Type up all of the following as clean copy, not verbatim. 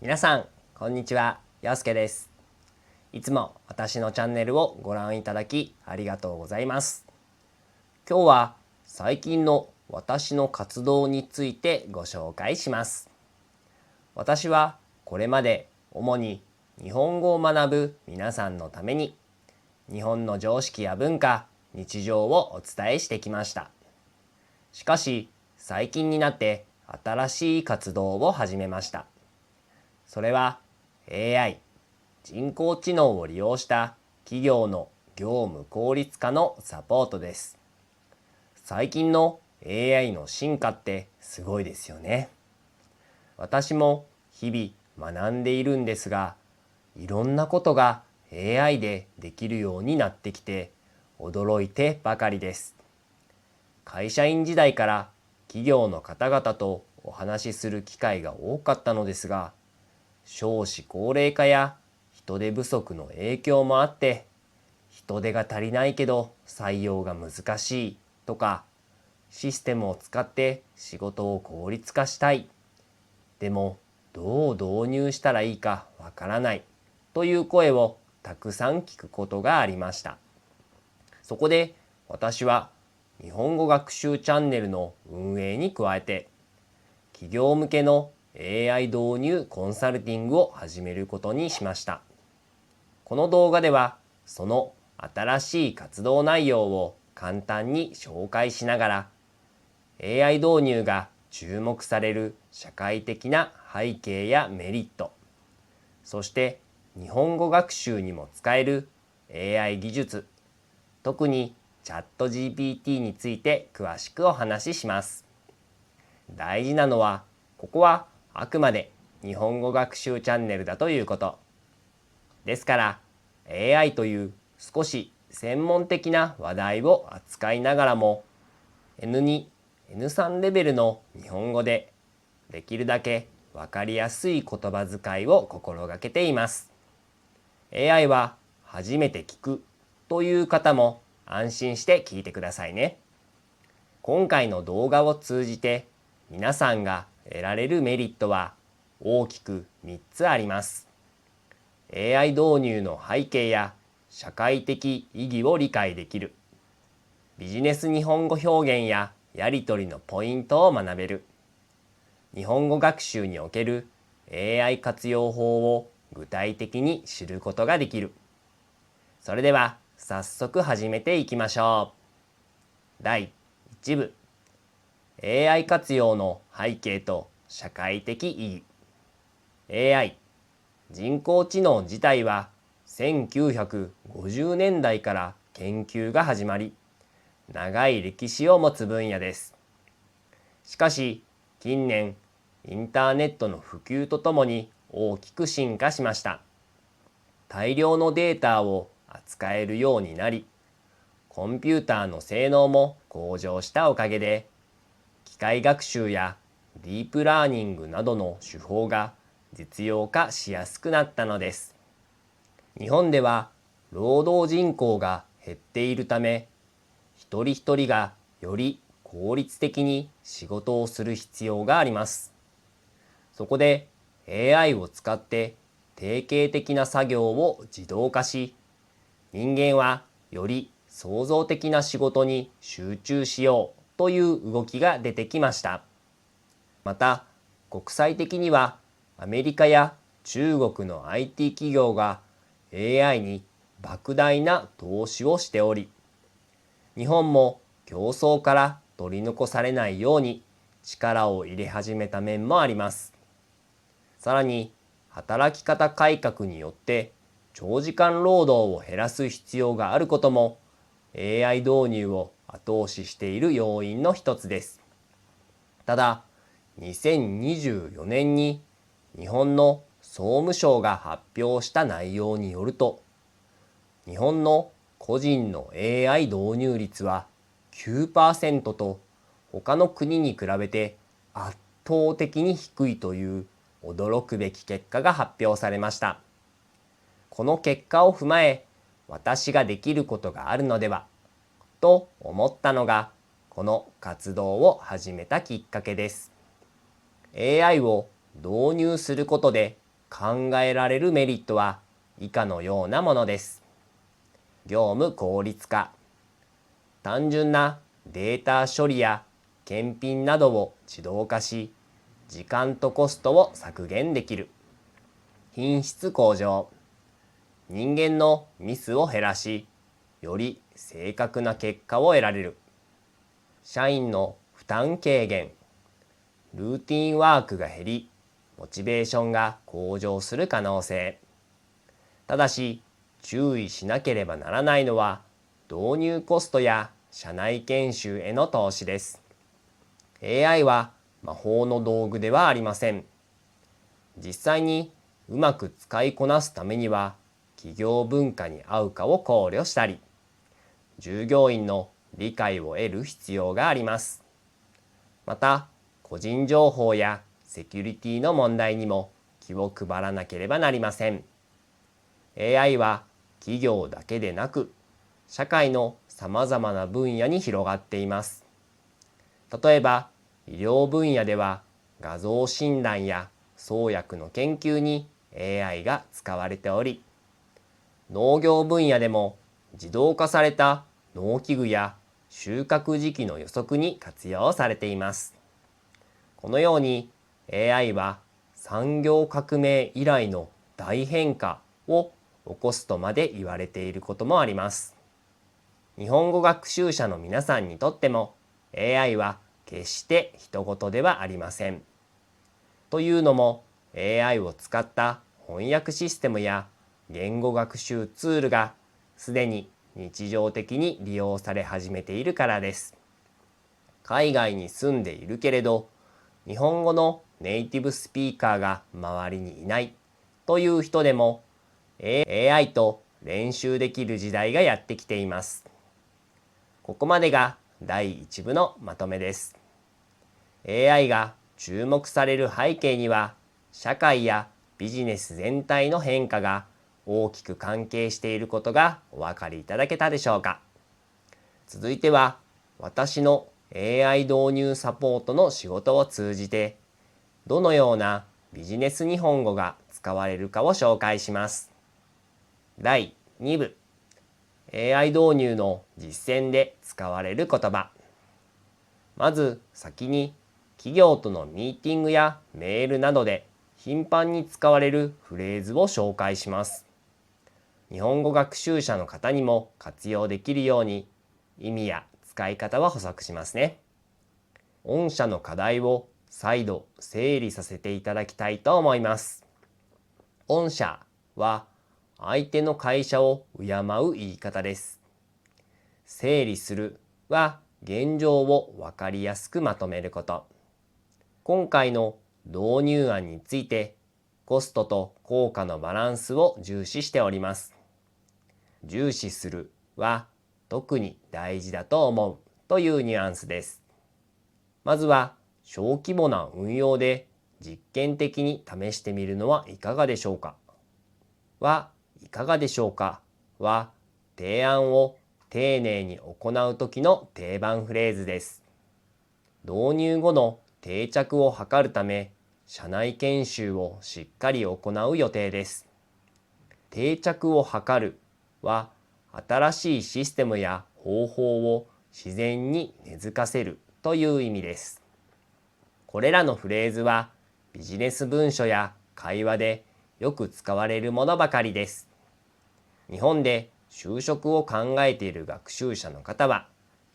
皆さんこんにちは、陽介です。いつも私のチャンネルをご覧いただきありがとうございます。今日は最近の私の活動についてご紹介します。私はこれまで主に日本語を学ぶ皆さんのために日本の常識や文化、日常をお伝えしてきました。しかし最近になって新しい活動を始めました。それは AI、人工知能を利用した企業の業務効率化のサポートです。最近の AI の進化ってすごいですよね。私も日々学んでいるんですが、いろんなことが AI でできるようになってきて驚いてばかりです。会社員時代から企業の方々とお話しする機会が多かったのですが、少子高齢化や人手不足の影響もあって、人手が足りないけど採用が難しいとか、システムを使って仕事を効率化したい。でもどう導入したらいいかわからないという声をたくさん聞くことがありました。そこで私は日本語学習チャンネルの運営に加えて、企業向けの AI 導入コンサルティングを始めることにしました。この動画ではその新しい活動内容を簡単に紹介しながら、 AI 導入が注目される社会的な背景やメリット、そして日本語学習にも使える AI 技術、特にチャット GPT について詳しくお話しします。大事なのは、ここはあくまで日本語学習チャンネルだということ。ですから、AI という少し専門的な話題を扱いながらも、N2、N3 レベルの日本語でできるだけわかりやすい言葉遣いを心がけています。AI は初めて聞くという方も安心して聞いてくださいね。今回の動画を通じて皆さんが得られるメリットは大きく3つあります。AI 導入の背景や社会的意義を理解できる。ビジネス日本語表現ややり取りのポイントを学べる。日本語学習における AI 活用法を具体的に知ることができる。それでは早速始めていきましょう。第1部、AI 活用の背景と社会的意義。 AI、人工知能自体は1950年代から研究が始まり、長い歴史を持つ分野です。しかし近年、インターネットの普及とともに大きく進化しました。大量のデータを扱えるようになり、コンピューターの性能も向上したおかげで、機械学習やディープラーニングなどの手法が実用化しやすくなったのです。日本では労働人口が減っているため、一人一人がより効率的に仕事をする必要があります。そこで AI を使って定型的な作業を自動化し、人間はより創造的な仕事に集中しようという動きが出てきました。また、国際的にはアメリカや中国の IT 企業が AI に莫大な投資をしており、日本も競争から取り残されないように力を入れ始めた面もあります。さらに、働き方改革によって長時間労働を減らす必要があることも AI 導入を後押ししている要因の一つです。ただ、2024年に日本の総務省が発表した内容によると、日本の個人の AI 導入率は 9% と他の国に比べて圧倒的に低いという驚くべき結果が発表されました。この結果を踏まえ、私ができることがあるのではと思ったのが、この活動を始めたきっかけです。AI を導入することで考えられるメリットは以下のようなものです。業務効率化。単純なデータ処理や検品などを自動化し、時間とコストを削減できる。品質向上。人間のミスを減らし、より正確な結果を得られる。社員の負担軽減。ルーティンワークが減り、モチベーションが向上する可能性。ただし、注意しなければならないのは、導入コストや社内研修への投資です。AI は魔法の道具ではありません。実際にうまく使いこなすためには、企業文化に合うかを考慮したり、従業員の理解を得る必要があります。また、個人情報やセキュリティの問題にも気を配らなければなりません。AI は企業だけでなく、社会のさまざまな分野に広がっています。例えば、医療分野では画像診断や創薬の研究に AI が使われており、農業分野でも自動化された農機具や収穫時期の予測に活用されています。このように AI は産業革命以来の大変化を起こすとまで言われていることもあります。日本語学習者の皆さんにとっても AI は決して人事ではありません。というのも AI を使った翻訳システムや言語学習ツールがすでに日常的に利用され始めているからです。海外に住んでいるけれど、日本語のネイティブスピーカーが周りにいないという人でも AI と練習できる時代がやってきています。ここまでが第1部のまとめです。AI が注目される背景には、社会やビジネス全体の変化が大きく関係していることがお分かりいただけたでしょうか。続いては、私の AI 導入サポートの仕事を通じて、どのようなビジネス日本語が使われるかを紹介します。第2部、AI 導入の実践で使われる言葉。まず先に企業とのミーティングやメールなどで頻繁に使われるフレーズを紹介します。日本語学習者の方にも活用できるように意味や使い方は補足しますね。御社の課題を再度整理させていただきたいと思います。御社は相手の会社を敬う言い方です。整理するは現状を分かりやすくまとめること。今回の導入案についてコストと効果のバランスを重視しております。重視するは特に大事だと思うというニュアンスです。まずは小規模な運用で実験的に試してみるのはいかがでしょうか。いかがでしょうかは提案を丁寧に行う時の定番フレーズです。導入後の定着を図るため、社内研修をしっかり行う予定です。定着を図るは、新しいシステムや方法を自然に根付かせるという意味です。これらのフレーズは、ビジネス文書や会話でよく使われるものばかりです。日本で就職を考えている学習者の方は、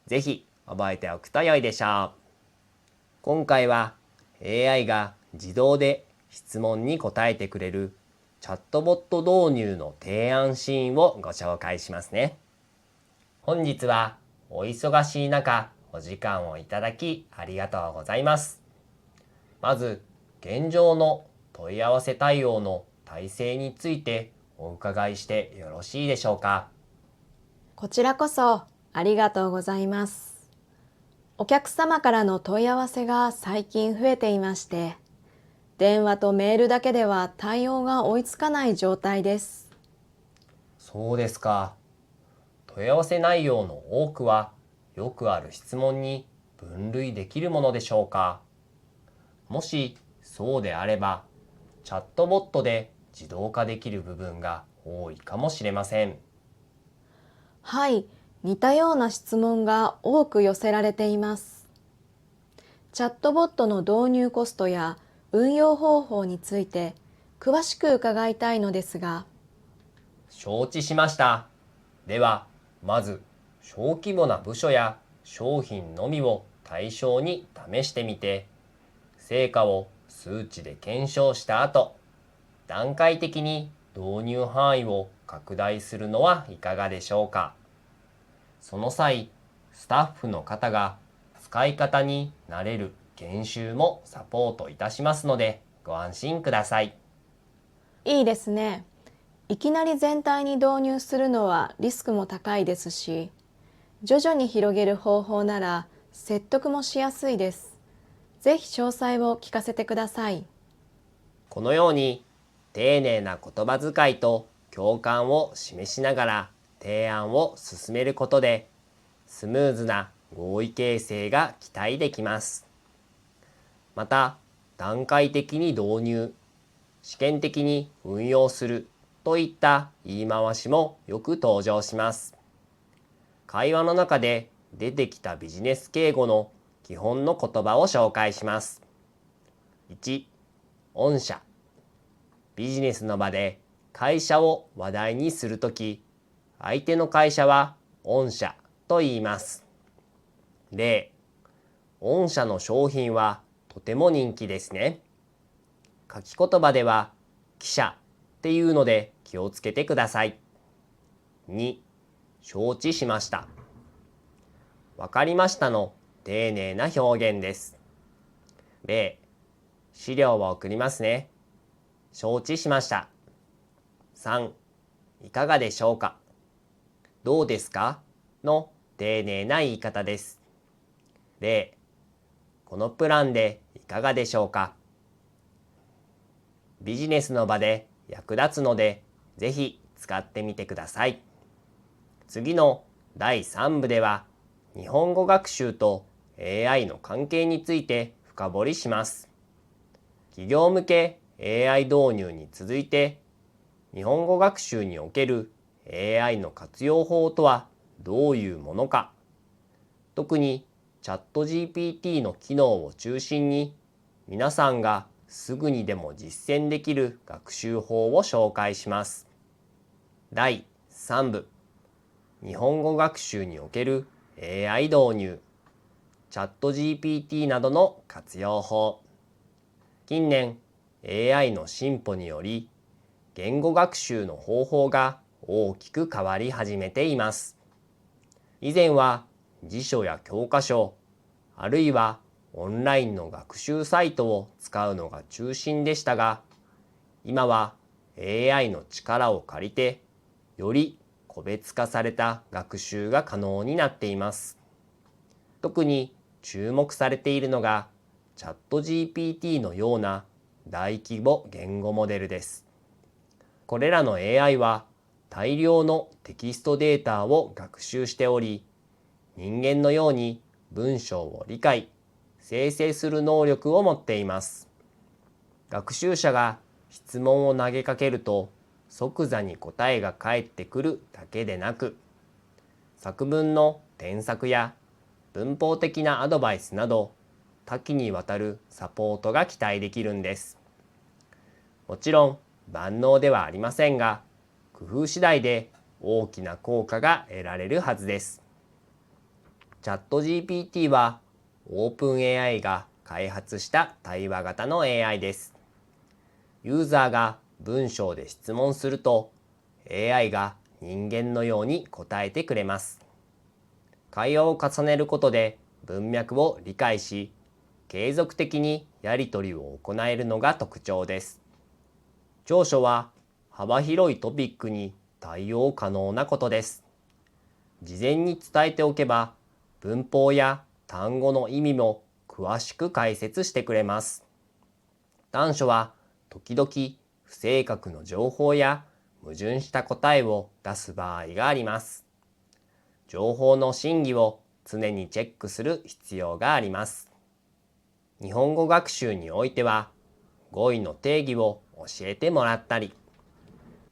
ぜひ覚えておくと良いでしょう。今回は AI が自動で質問に答えてくれるチャットボット導入の提案シーンをご紹介しますね。本日はお忙しい中、お時間をいただきありがとうございます。まず、現状の問い合わせ対応の体制についてお伺いしてよろしいでしょうか。こちらこそありがとうございます。お客様からの問い合わせが最近増えていまして、電話とメールだけでは対応が追いつかない状態です。そうですか。問い合わせ内容の多くはよくある質問に分類できるものでしょうか。もしそうであれば、チャットボットで自動化できる部分が多いかもしれません。はい、似たような質問が多く寄せられています。チャットボットの導入コストや運用方法について詳しく伺いたいのですが。承知しました。では、まず小規模な部署や商品のみを対象に試してみて、成果を数値で検証した後、段階的に導入範囲を拡大するのはいかがでしょうか。その際、スタッフの方が使い方に慣れる研修もサポートいたしますので、ご安心ください。いいですね。いきなり全体に導入するのはリスクも高いですし、徐々に広げる方法なら説得もしやすいです。ぜひ詳細を聞かせてください。このように丁寧な言葉遣いと共感を示しながら提案を進めることで、スムーズな合意形成が期待できます。また、段階的に導入、試験的に運用するといった言い回しもよく登場します。会話の中で出てきたビジネス敬語の基本の言葉を紹介します。1、御社。ビジネスの場で会社を話題にするとき、相手の会社は御社と言います。例、御社の商品はとても人気ですね。書き言葉では記者っていうので気をつけてください。2、承知しました。わかりましたの丁寧な表現です。例、資料を送りますね。承知しました。3、いかがでしょうか。どうですかの丁寧な言い方です。例、このプランでいかがでしょうか。ビジネスの場で役立つので、ぜひ使ってみてください。次の第3部では、日本語学習と AI の関係について深掘りします。企業向け AI 導入に続いて、日本語学習における AI の活用法とはどういうものか、特にチャット GPT の機能を中心に、皆さんがすぐにでも実践できる学習法を紹介します。第3部、日本語学習における AI 導入、チャット GPT などの活用法。近年、AI の進歩により、言語学習の方法が大きく変わり始めています。以前は辞書や教科書、あるいはオンラインの学習サイトを使うのが中心でしたが、今は AI の力を借りて、より個別化された学習が可能になっています。特に注目されているのが、チャット GPT のような大規模言語モデルです。これらの AI は大量のテキストデータを学習しており、人間のように文章を理解、生成する能力を持っています。学習者が質問を投げかけると、即座に答えが返ってくるだけでなく、作文の添削や文法的なアドバイスなど、多岐にわたるサポートが期待できるんです。もちろん万能ではありませんが、工夫次第で大きな効果が得られるはずです。チャット GPT は OpenAI が開発した対話型の AI です。ユーザーが文章で質問すると、AI が人間のように答えてくれます。会話を重ねることで文脈を理解し、継続的にやり取りを行えるのが特徴です。長所は幅広いトピックに対応可能なことです。事前に伝えておけば、文法や単語の意味も詳しく解説してくれます。短所は時々不正確の情報や矛盾した答えを出す場合があります。情報の真偽を常にチェックする必要があります。日本語学習においては、語彙の定義を教えてもらったり、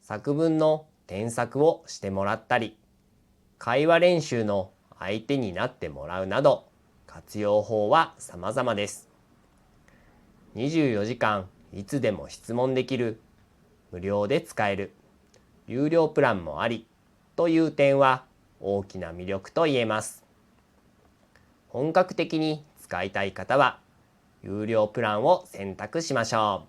作文の添削をしてもらったり、会話練習の相手になってもらうなど、活用法は様々です。24時間いつでも質問できる、無料で使える、有料プランもありという点は大きな魅力と言えます。本格的に使いたい方は、有料プランを選択しましょう。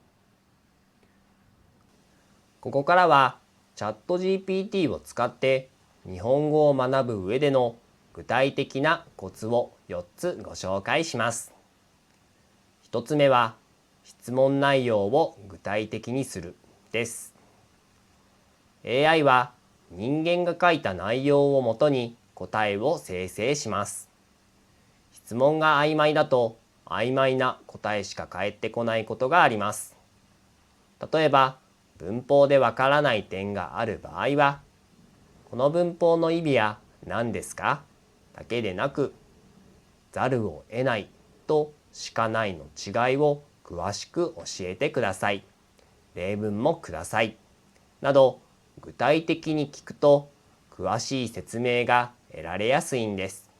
ここからはチャット GPT を使って日本語を学ぶ上での具体的なコツを4つご紹介します。1つ目は質問内容を具体的にするです。AI は人間が書いた内容をもとに答えを生成します。質問が曖昧だと曖昧な答えしか返ってこないことがあります。例えば文法でわからない点がある場合は、この文法の意味は何ですかだけでなく、ざるを得ないとしかないの違いを詳しく教えてください。例文もください。など、具体的に聞くと詳しい説明が得られやすいんです。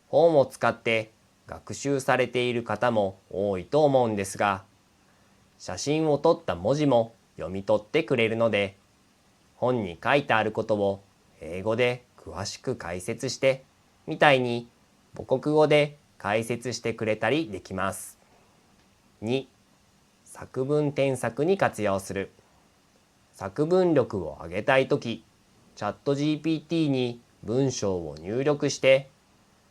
本を使って学習されている方も多いと思うんですが、写真を撮った文字も読み取ってくれるので、本に書いてあることを英語で詳しく解説してみたいに母国語で解説してくれたりできます。2、作文添削に活用する。作文力を上げたいとき、チャット GPT に文章を入力して、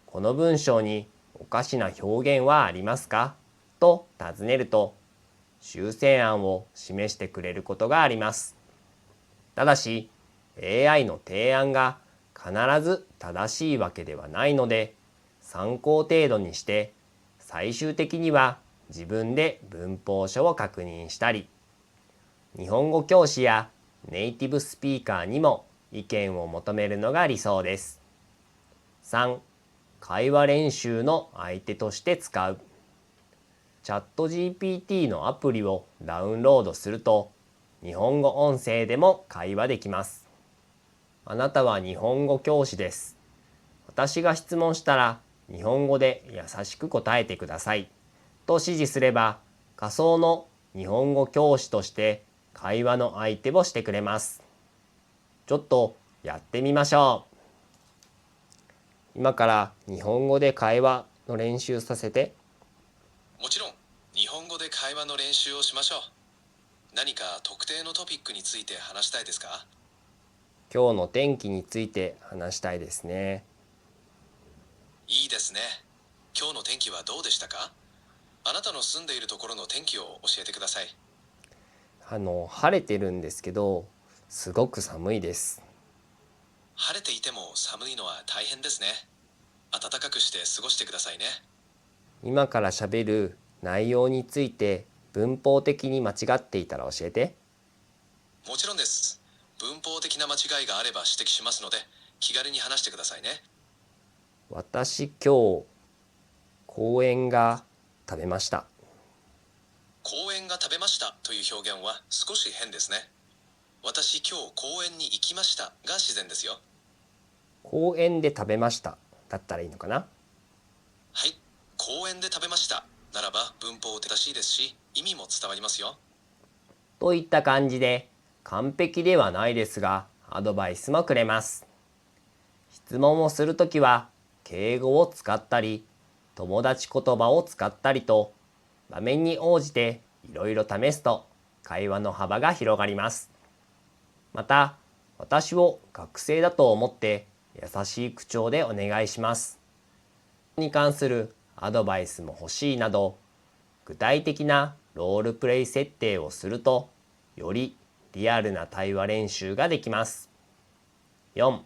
この文章におかしな表現はありますかと尋ねると、修正案を示してくれることがあります。ただし、AI の提案が必ず正しいわけではないので、参考程度にして、最終的には自分で文法書を確認したり、日本語教師やネイティブスピーカーにも意見を求めるのが理想です。3、会話練習の相手として使う。チャット GPT のアプリをダウンロードすると、日本語音声でも会話できます。あなたは日本語教師です。私が質問したら、日本語で優しく答えてください。と指示すれば、仮想の日本語教師として会話の相手をしてくれます。ちょっとやってみましょう。今から日本語で会話の練習させて。もちろん、日本語で会話の練習をしましょう。何か特定のトピックについて話したいですか？今日の天気について話したいですね。いいですね。今日の天気はどうでしたか？あなたの住んでいるところの天気を教えてください。晴れてるんですけど、すごく寒いです。晴れていても寒いのは大変ですね。暖かくして過ごしてくださいね。今から喋る内容について文法的に間違っていたら教えて。もちろんです。文法的な間違いがあれば指摘しますので、気軽に話してくださいね。私今日公園が食べました。公園が食べましたという表現は少し変ですね。私今日公園に行きましたが自然ですよ。公園で食べましただったらいいのかな。はい、公園で食べましたならば文法正しいですし、意味も伝わりますよ。といった感じで、完璧ではないですがアドバイスもくれます。質問をするときは敬語を使ったり、友達言葉を使ったりと、場面に応じていろいろ試すと会話の幅が広がります。また、私を学生だと思って優しい口調でお願いします。に関するアドバイスも欲しいなど、具体的なロールプレイ設定をすると、よりリアルな対話練習ができます。4、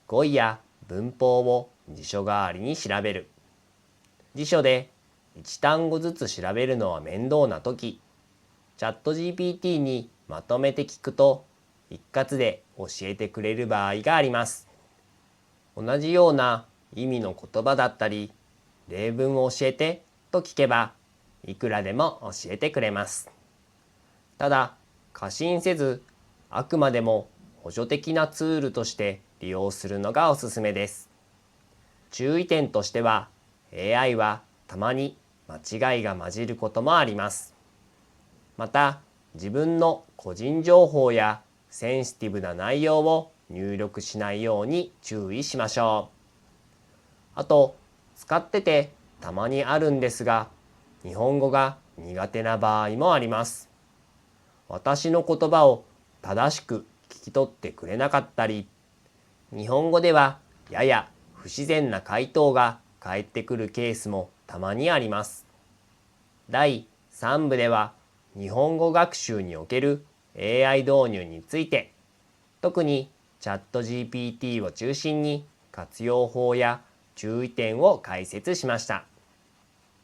語彙や文法を辞書代わりに調べる。辞書で1単語ずつ調べるのは面倒なとき、チャット GPT にまとめて聞くと一括で教えてくれる場合があります。同じような意味の言葉だったり、例文を教えてと聞けば、いくらでも教えてくれます。ただ、過信せず、あくまでも補助的なツールとして利用するのがおすすめです。注意点としては、AI はたまに間違いが混じることもあります。また、自分の個人情報やセンシティブな内容を入力しないように注意しましょう。あと、使っててたまにあるんですが、日本語が苦手な場合もあります。私の言葉を正しく聞き取ってくれなかったり、日本語ではやや不自然な回答が返ってくるケースもたまにあります。第3部では日本語学習における AI 導入について、特にチャット GPT を中心に活用法や注意点を解説しました。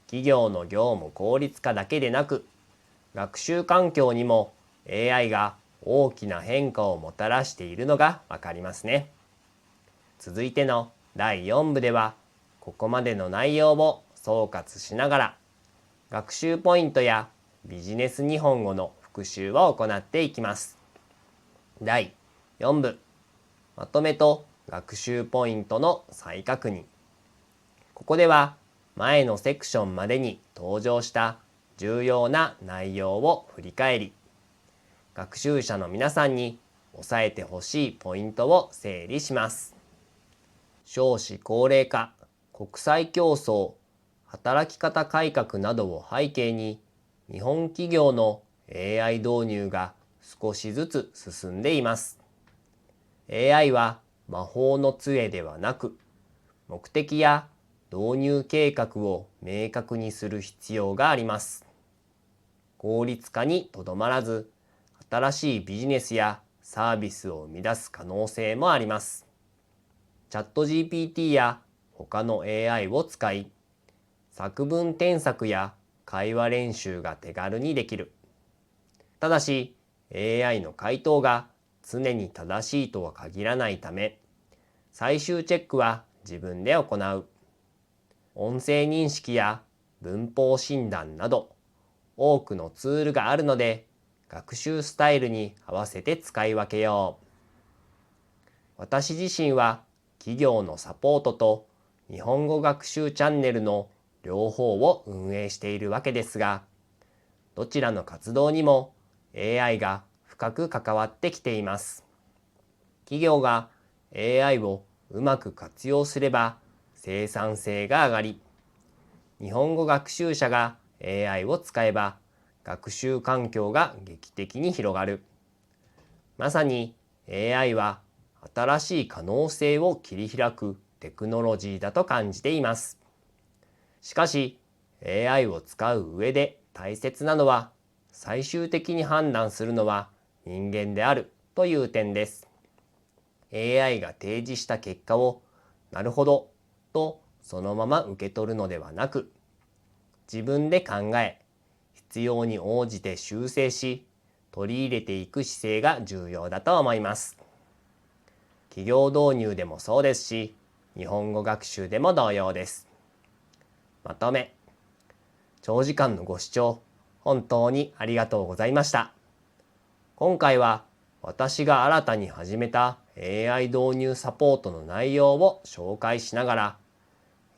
企業の業務効率化だけでなく、学習環境にも AI が大きな変化をもたらしているのがわかりますね。続いての第4部では、ここまでの内容を総括しながら、学習ポイントやビジネス日本語の復習を行っていきます。第4部、まとめと学習ポイントの再確認。ここでは前のセクションまでに登場した重要な内容を振り返り、学習者の皆さんに押さえてほしいポイントを整理します。少子高齢化、国際競争、働き方改革などを背景に、日本企業の AI 導入が少しずつ進んでいます。AI は魔法の杖ではなく、目的や導入計画を明確にする必要があります。効率化にとどまらず、新しいビジネスやサービスを生み出す可能性もあります。チャット GPT や他の AI を使い、作文添削や会話練習が手軽にできる。ただし、AI の回答が常に正しいとは限らないため、最終チェックは自分で行う。音声認識や文法診断など、多くのツールがあるので、学習スタイルに合わせて使い分けよう。私自身は企業のサポートと日本語学習チャンネルの両方を運営しているわけですが、どちらの活動にも AI が深く関わってきています。企業が AI をうまく活用すれば生産性が上がり、日本語学習者が AI を使えば学習環境が劇的に広がる。まさに AI は新しい可能性を切り開くテクノロジーだと感じています。しかし AI を使う上で大切なのは、最終的に判断するのは人間であるという点です。AI が提示した結果をなるほどとそのまま受け取るのではなく、自分で考え、必要に応じて修正し、取り入れていく姿勢が重要だと思います。企業導入でもそうですし、日本語学習でも同様です。まとめ。長時間のご視聴、本当にありがとうございました。今回は私が新たに始めた AI 導入サポートの内容を紹介しながら、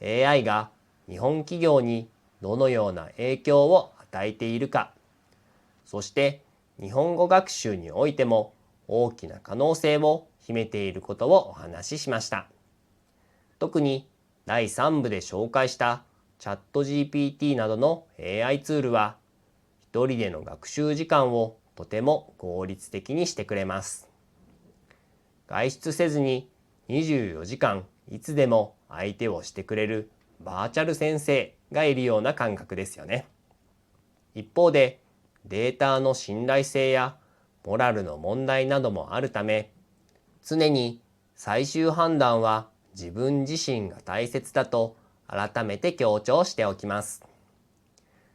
AI が日本企業にどのような影響を与えているか、そして日本語学習においても大きな可能性を秘めていることをお話ししました。特に第3部で紹介したチャット GPT などの AI ツールは、一人での学習時間をとても効率的にしてくれます。外出せずに24時間いつでも相手をしてくれるバーチャル先生がいるような感覚ですよね。一方でデータの信頼性やモラルの問題などもあるため、常に最終判断は自分自身が大切だと改めて強調しておきます。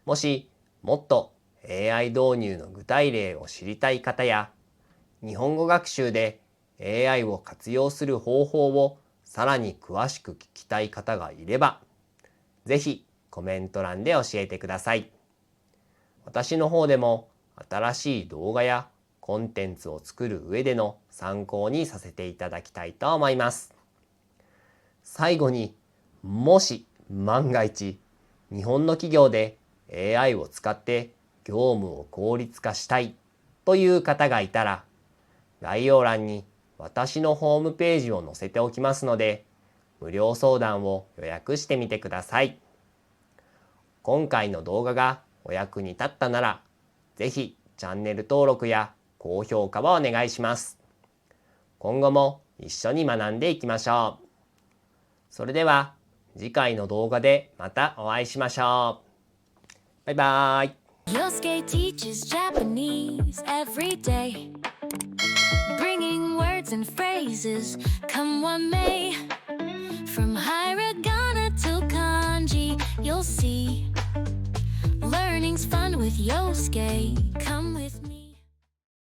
もしもっと AI 導入の具体例を知りたい方や、日本語学習で AI を活用する方法をさらに詳しく聞きたい方がいれば、ぜひコメント欄で教えてください。私の方でも新しい動画やコンテンツを作る上での参考にさせていただきたいと思います。最後に、もし万が一日本の企業で AI を使って業務を効率化したいという方がいたら、概要欄に私のホームページを載せておきますので、無料相談を予約してみてください。今回の動画がお役に立ったなら、ぜひチャンネル登録や高評価をお願いします。今後も一緒に学んでいきましょう。それでは次回の動画でまたお会いしましょう。バイバイ。Yosuke teaches Japanese every day, bringing words and phrases, come what may. From hiragana to kanji, you'll see. Learning's fun with Yosuke, come with me.